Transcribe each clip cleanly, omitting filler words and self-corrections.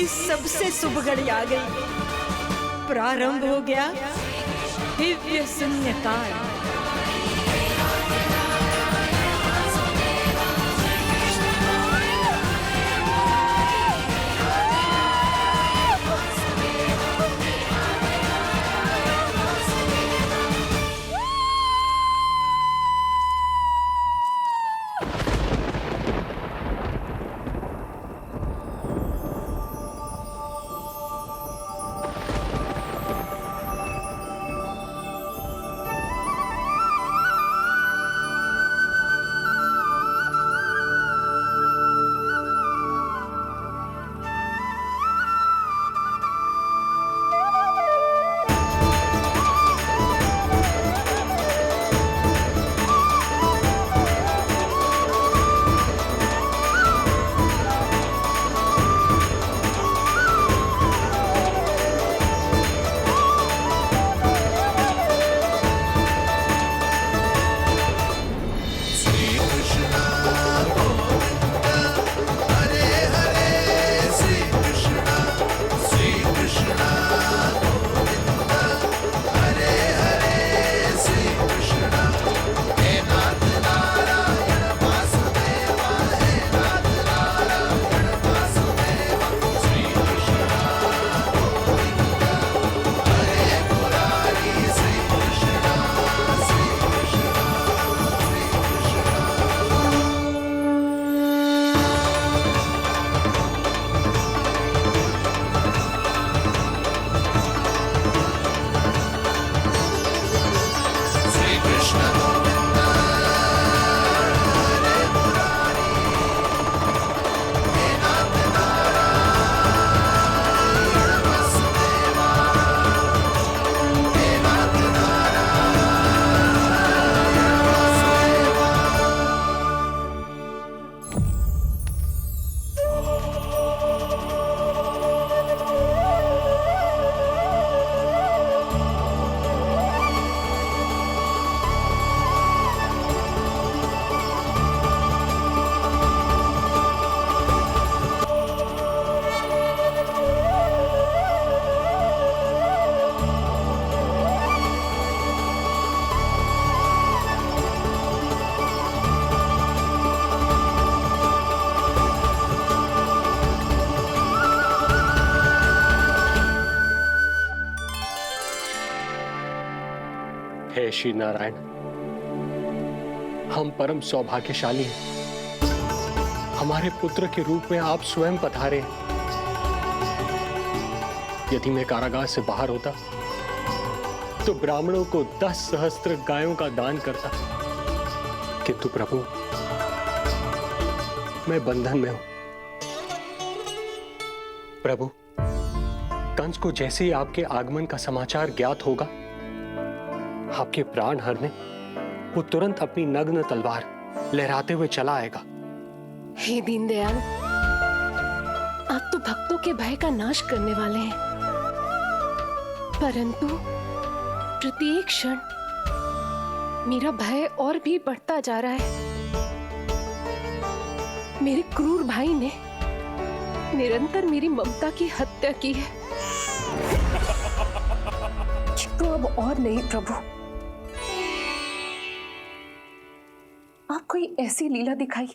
की सबसे शुभ घड़ी आ गई। प्रारंभ हो गया दिव्य शून्यकाल। हे श्री नारायण, हम परम सौभाग्यशाली हैं। हमारे पुत्र के रूप में आप स्वयं पधारे हैं। यदि मैं कारागार से बाहर होता तो ब्राह्मणों को 10 सहस्त्र गायों का दान करता, किंतु प्रभु मैं बंधन में हूं। प्रभु, कंस को जैसे ही आपके आगमन का समाचार ज्ञात होगा, आपके प्राण हरने वो तुरंत अपनी नग्न तलवार लहराते हुए चला आएगा। हे दीनदयाल, आप तो भक्तों के भय का नाश करने वाले हैं, परंतु प्रत्येक क्षण मेरा भय और भी बढ़ता जा रहा है। मेरे क्रूर भाई ने निरंतर मेरी ममता की हत्या की है। तो अब और नहीं प्रभु, आप कोई ऐसी लीला दिखाई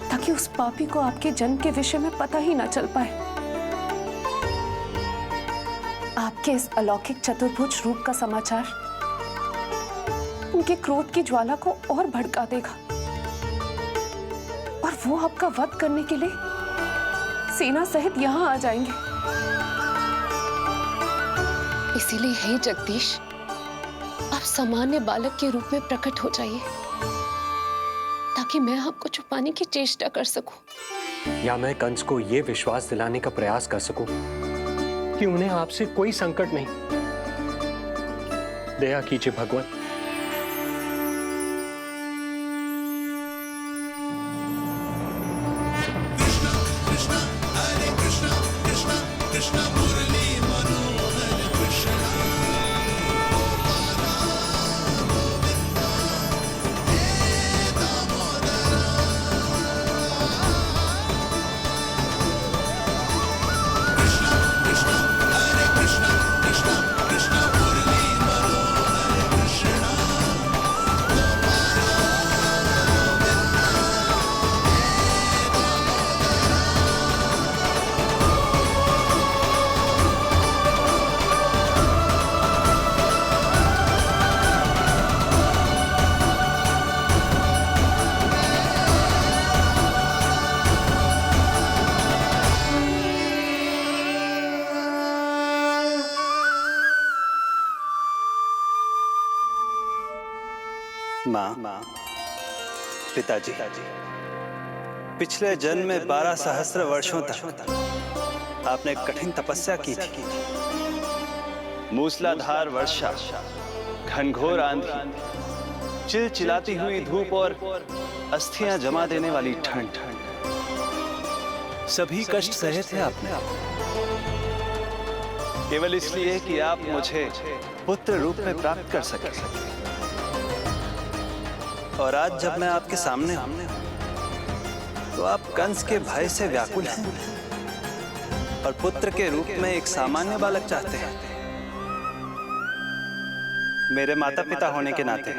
ताकि उस पापी को आपके जन्म के विषय में पता ही ना चल पाए। आपके इस अलौकिक चतुर्भुज रूप का समाचार उनके क्रोध की ज्वाला को और भड़का देगा और वो आपका वध करने के लिए सेना सहित यहाँ आ जाएंगे। इसीलिए हे जगदीश, आप सामान्य बालक के रूप में प्रकट हो जाइए ताकि मैं आपको छुपाने की चेष्टा कर सकूं। या मैं कंस को यह विश्वास दिलाने का प्रयास कर सकूं कि उन्हें आपसे कोई संकट नहीं। दया कीजिए भगवान। माँ, पिताजी, पिछले जन्म में 12 सहस्त्र वर्षों तक आपने कठिन तपस्या की थी। मूसलाधार वर्षा, घनघोर आंधी, चिलचिलाती हुई धूप और अस्थियां जमा देने वाली ठंड, सभी कष्ट सहे थे आपने, केवल इसलिए कि आप मुझे पुत्र रूप में प्राप्त कर सके। और आज जब मैं आपके सामने हूं, तो आप कंस के भय से व्याकुल हैं और पुत्र के रूप में एक सामान्य बालक चाहते हैं। मेरे माता पिता होने के नाते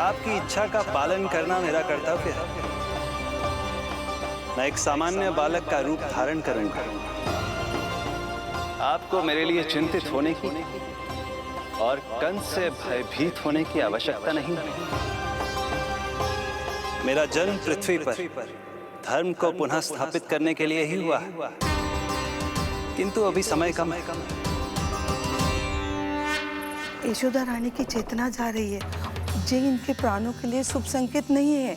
आपकी इच्छा का पालन करना मेरा कर्तव्य है। मैं एक सामान्य बालक का रूप धारण करूंगा। आपको मेरे लिए चिंतित होने की और कंस से भयभीत होने की आवश्यकता नहीं। मेरा जन्म पृथ्वी पर धर्म को पुनः स्थापित करने के लिए ही हुआ है, किंतु अभी समय कम है। यशोदा रानी की चेतना जा रही है, ये इनके प्राणों के लिए शुभ संकेत नहीं है।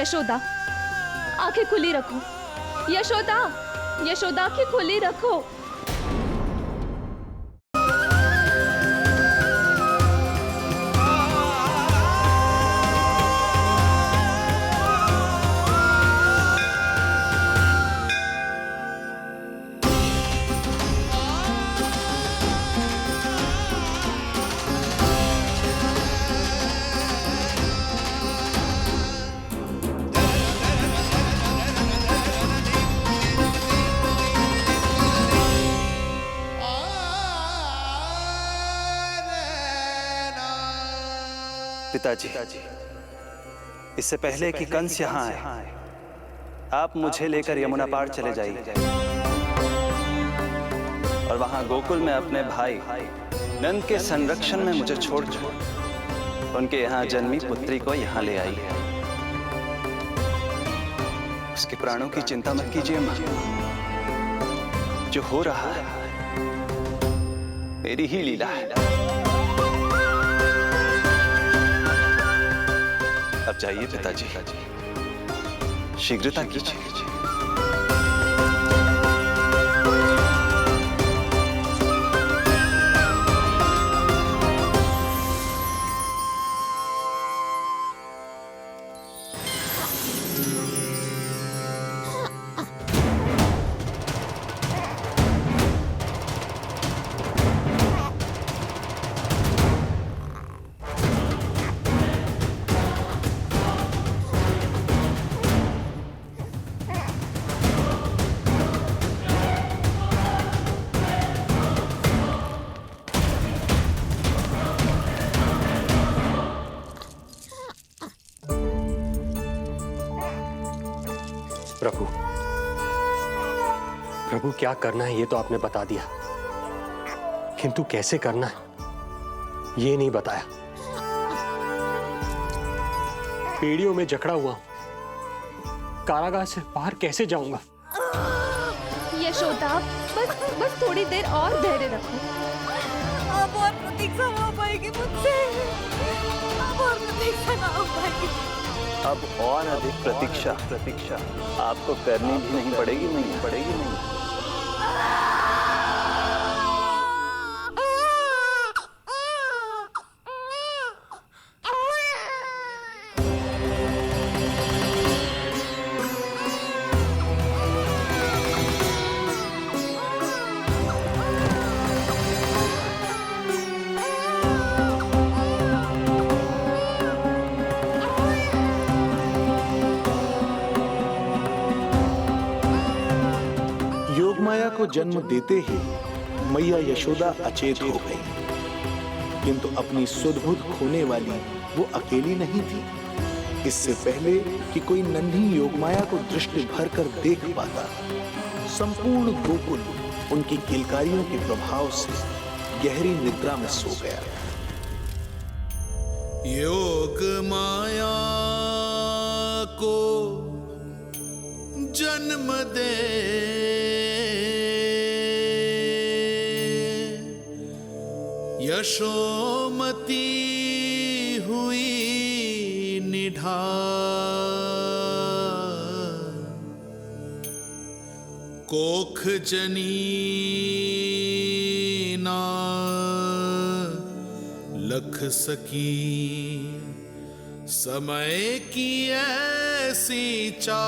यशोदा, आंखें खुली रखो। यशोदा, यशोदा आंखें खुली रखो। पिताजी, इससे पहले कि कंस यहाँ आए, आप मुझे लेकर यमुना पार चले जाइए और वहां गोकुल में अपने भाई नंद के संरक्षण में मुझे छोड़ उनके यहाँ जन्मी पुत्री को यहाँ ले आइए। उसके प्राणों की चिंता मत कीजिए मां, जो हो रहा है मेरी ही लीला है। अब जाइए पिताजी, शीघ्रता कीजिए। प्रभु, प्रभु क्या करना है ये तो आपने बता दिया, किंतु कैसे करना है ये नहीं बताया। पीढ़ियों में जकड़ा हुआ हूं, कारागार से बाहर कैसे जाऊंगा? यशोदा, बस थोड़ी देर और धैर्य रखो। अब और प्रतीक्षा ना हो पाएगी मुझसे, अब और प्रतीक्षा ना हो पाएगी। अब और अधिक प्रतीक्षा आपको करनी भी नहीं पड़ेगी। योगमाया को जन्म देते ही मैया यशोदा अचेत हो गई, किंतु अपनी सुध-बुध खोने वाली वो अकेली नहीं थी। इससे पहले कि कोई नन्ही योगमाया को दृष्टि भर कर देख पाता, संपूर्ण गोकुल उनकी किलकारियों के प्रभाव से गहरी निद्रा में सो गया। योगमाया को जन्म दे यशोमती ढाल कोख जनी ना लख सकी समय की ऐसी चाल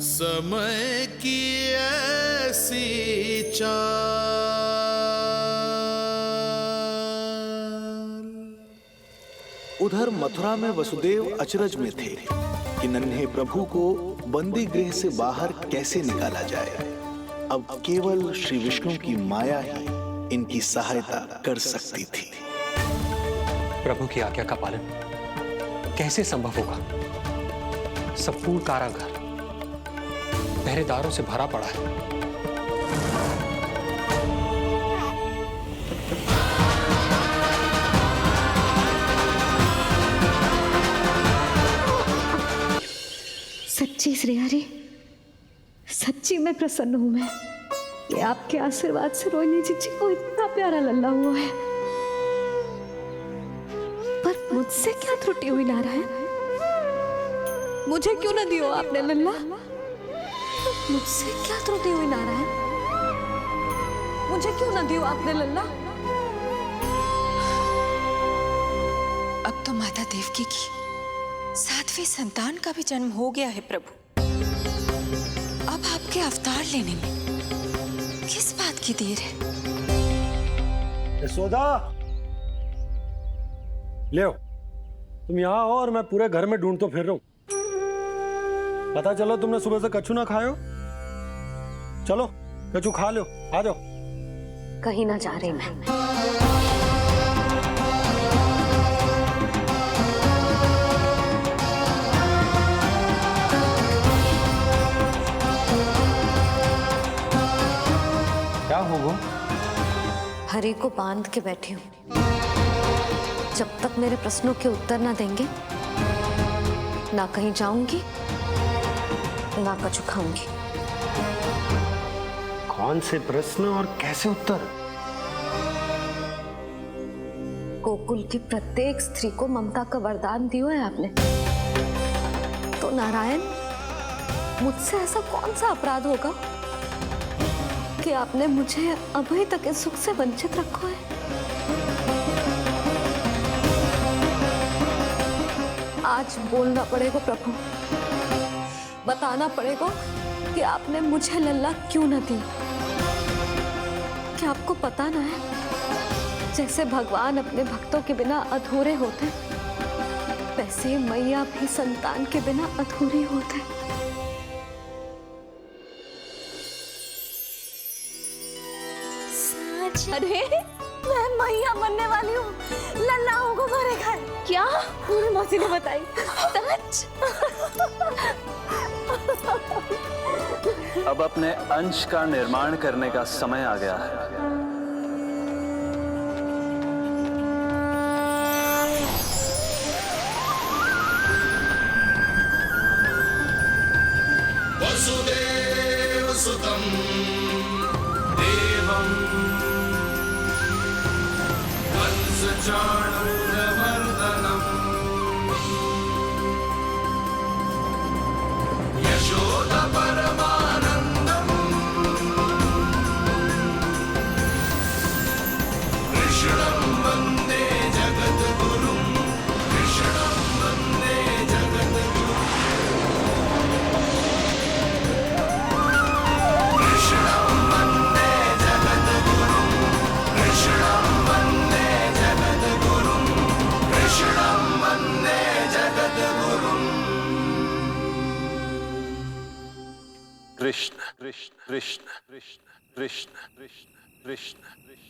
समय की ऐसी चाल। उधर मथुरा में वसुदेव अचरज में थे कि नन्हे प्रभु को बंदी गृह से बाहर कैसे निकाला जाए। अब केवल श्री विष्णु की माया ही इनकी सहायता कर सकती थी। प्रभु की आज्ञा का पालन कैसे संभव होगा? संपूर्ण कारागार पहरेदारों से भरा पड़ा है। सच्ची श्रेयारी, सच्ची मैं प्रसन्न हूं मैं कि आपके आशीर्वाद से रोहिणी जीजी को इतना प्यारा लल्ला हुआ है। पर मुझसे क्या त्रुटि हुई नारायण? मुझे क्यों न दियो आपने लल्ला? मुझसे क्या त्रुटि हुई नारायण? मुझे क्यों न दियो आपने लल्ला? अब तो माता देवकी की 7वें संतान का भी जन्म हो गया है प्रभु। अब आपके अवतार लेने में किस बात की देर है? यशोदा, ले तुम यहाँ आओ और मैं पूरे घर में ढूंढतो फिर रहा हूं। पता चला तुमने सुबह से कछु ना खायो। चलो कछु खा लो, आ जाओ। कहीं ना जा रही मैं। क्या होगा? हरि को बांध के बैठी हूँ। जब तक मेरे प्रश्नों के उत्तर ना देंगे, ना कहीं जाऊंगी, ना कछु खाऊंगी। कौन से प्रश्न और कैसे उत्तर? गोकुल की प्रत्येक स्त्री को ममता का वरदान दिया है आपने। तो नारायण, मुझसे ऐसा कौन सा अपराध होगा कि आपने मुझे अभी तक इस सुख से वंचित रखा है? आज बोलना पड़ेगा प्रभु, बताना पड़ेगा कि आपने मुझे लल्ला क्यों न दी। क्या आपको पता ना है, जैसे भगवान अपने भक्तों के बिना अधूरे होते, वैसे मैया भी संतान के बिना अधूरी होते। अरे मैं मैया बनने वाली हूँ, लल्लाओं को भरेगा। क्या? पूरी मौसी ने बताई। सच? अब अपने अंश का निर्माण करने का समय आ गया है। वसुदेव सुतं देवं कंसचाणूरमर्दनम् यशोदा परमानन्दम् कृष्णं वन्दे जगद्गुरुं कृष्णं वन्दे जगद्गुरुं कृष्णं वन्दे जगद्गुरुं कृष्णं वन्दे जगद्गुरुं कृष्णं वन्दे जगद्गुरुं कृष्ण कृष्ण कृष्ण कृष्ण कृष्ण कृष्ण कृष्ण कृष्ण।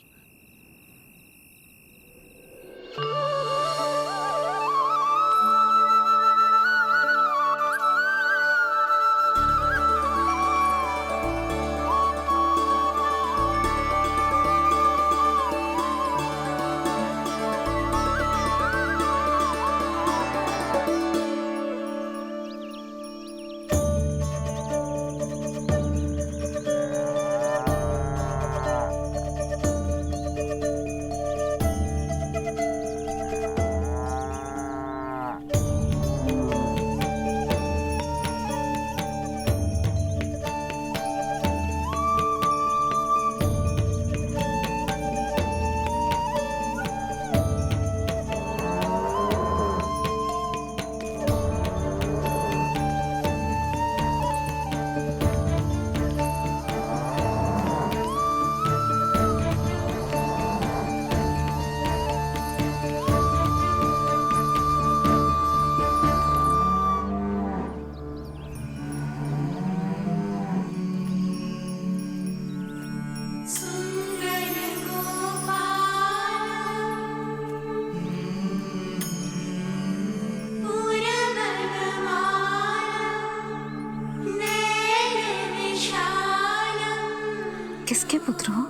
पुत्र हो?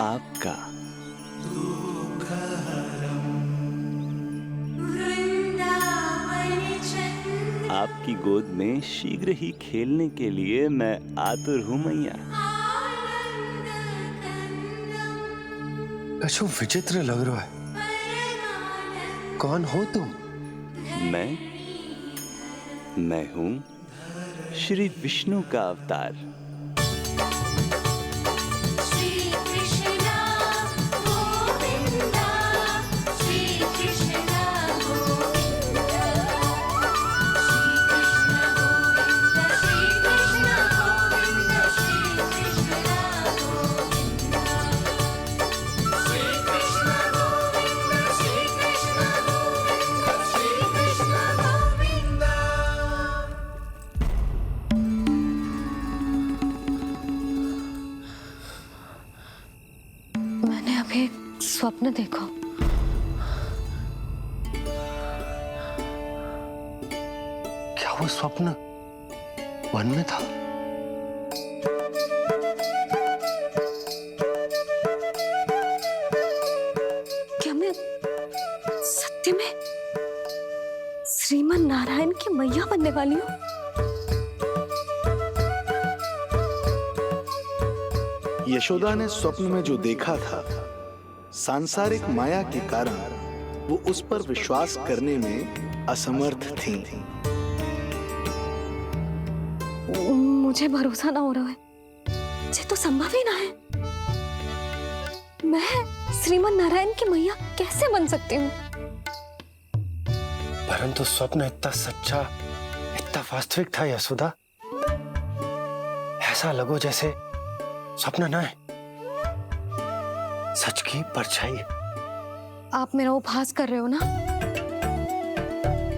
आपका। आपकी गोद में शीघ्र ही खेलने के लिए मैं आतुर हूं मैया। कछु विचित्र लग रहा है। कौन हो तुम? मैं हूं श्री विष्णु का अवतार। मैंने अभी एक स्वप्न देखा। क्या वो स्वप्न वन में था? क्या मैं सत्य में श्रीमन नारायण की मैया बनने वाली हूँ? यशोदा ने स्वप्न में जो देखा था, सांसारिक माया के कारण वो उस पर विश्वास करने में असमर्थ थी। मुझे भरोसा ना हो रहा है। ये तो संभव ही ना है। मैं श्रीमन नारायण की मैया कैसे बन सकती हूँ? परंतु स्वप्न इतना सच्चा, इतना वास्तविक था यशोदा। ऐसा लगो जैसे स्वप्न ना है, सच की परछाई। आप मेरा उपहास कर रहे हो ना?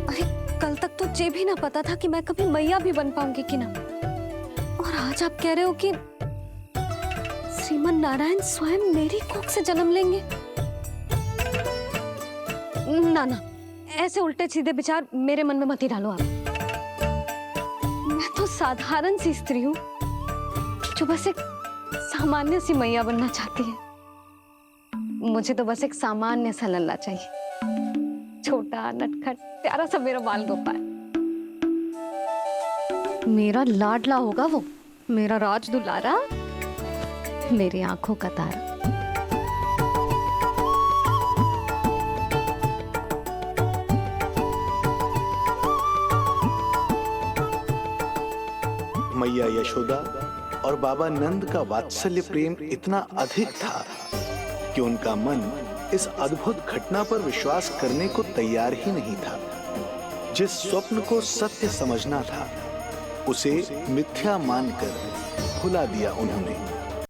अरे कल तक तो ये भी ना पता था कि मैं कभी मैया भी बन पाऊंगी कि ना। और आज आप कह रहे हो कि श्रीमन नारायण स्वयं मेरी कोख से जन्म लेंगे? ना ना, ऐसे उल्टे सीधे विचार मेरे मन में मत ही डालो आप। मैं तो साधारण सी स्त्री हूँ जो बस एक सामान्य सी मैया बनना चाहती है। मुझे तो बस एक सामान्य सा लल्ला चाहिए, छोटा नटखट प्यारा सा मेरा बाल गोपाल। मेरा लाडला होगा वो, मेरा राज दुलारा, मेरी आंखों का तारा। मैया यशोदा और बाबा नंद का वात्सल्य प्रेम इतना अधिक था कि उनका मन इस अद्भुत घटना पर विश्वास करने को तैयार ही नहीं था। जिस स्वप्न को सत्य समझना था, उसे मिथ्या मानकर भुला दिया उन्होंने।